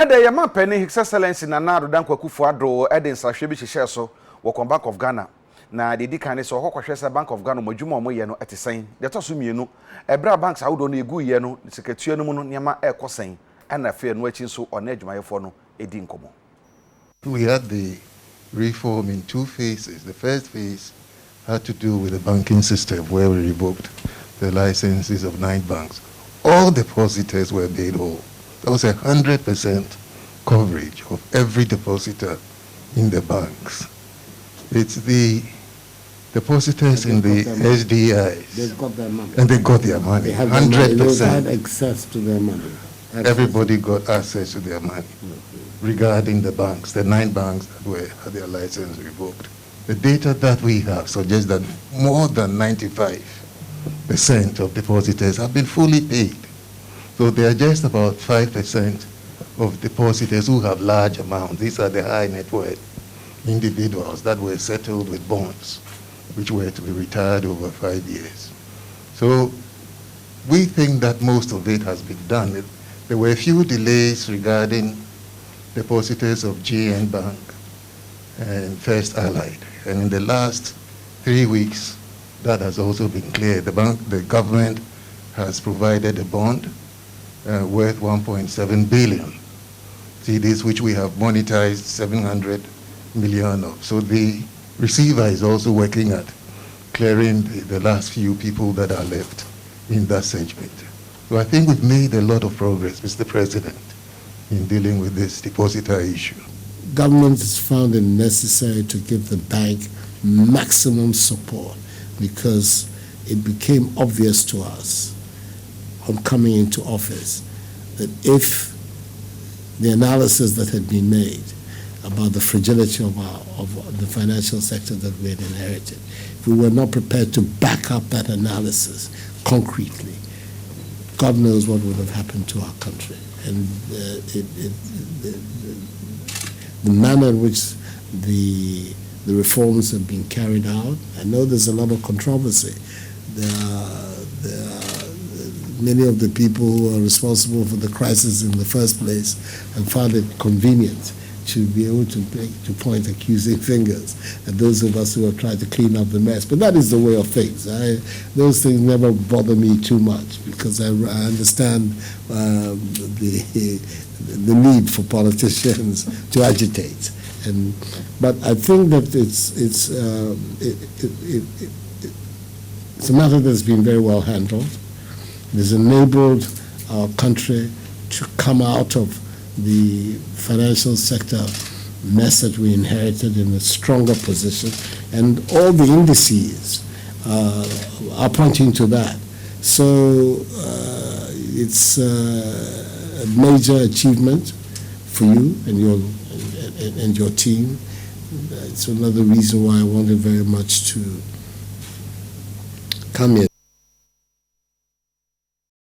Ede yama penny His Excellency Nana Akufo-Addo ede nsahwe bi hyehyɛ so wɔ Bank of Ghana na de di kan ne so hɔkɔhwɛ sɛ Bank of Ghana modwuma mo yɛ no etesen de to so mienu ebra banks awodo no egu yɛ no sekatua no mu no nyama ɛkɔsen ɛna fe no akyi so ɔna adwumayɛfo no edi nkomo. We had the reform in two phases. The first phase had to do with the banking system where we revoked the licenses of 9 banks. All depositors were made whole. There was 100% coverage of every depositor in the banks. It's the depositors in the SDIs. They got their money. And they got their money. They had 100%. They had access to their money. Everybody got access to their money. Regarding the banks, the 9 banks that had their license revoked. The data that we have suggests that more than 95% of depositors have been fully paid. So there are just about 5% of depositors who have large amounts. These are the high net worth individuals that were settled with bonds, which were to be retired over 5 years. So we think that most of it has been done. There were a few delays regarding depositors of GN Bank and First Allied. And in the last 3 weeks, that has also been cleared. The government has provided a bond worth 1.7 billion CDs, which we have monetized 700 million of. So the receiver is also working at clearing the last few people that are left in that segment. So I think we've made a lot of progress, Mr. President, in dealing with this depositor issue. Government has found it necessary to give the bank maximum support because it became obvious to us on coming into office that if the analysis that had been made about the fragility of the financial sector that we had inherited, if we were not prepared to back up that analysis concretely, God knows what would have happened to our country. And the manner in which the reforms have been carried out, I know there's a lot of controversy. There are many of the people who are responsible for the crisis in the first place and found it convenient to be able to point accusing fingers at those of us who have tried to clean up the mess. But that is the way of things. Those things never bother me too much because I understand the need for politicians to agitate. But I think that it's a matter that's been very well handled. It has enabled our country to come out of the financial sector mess that we inherited in a stronger position, and all the indices are pointing to that. So it's a major achievement for you and your team. It's another reason why I wanted very much to come here.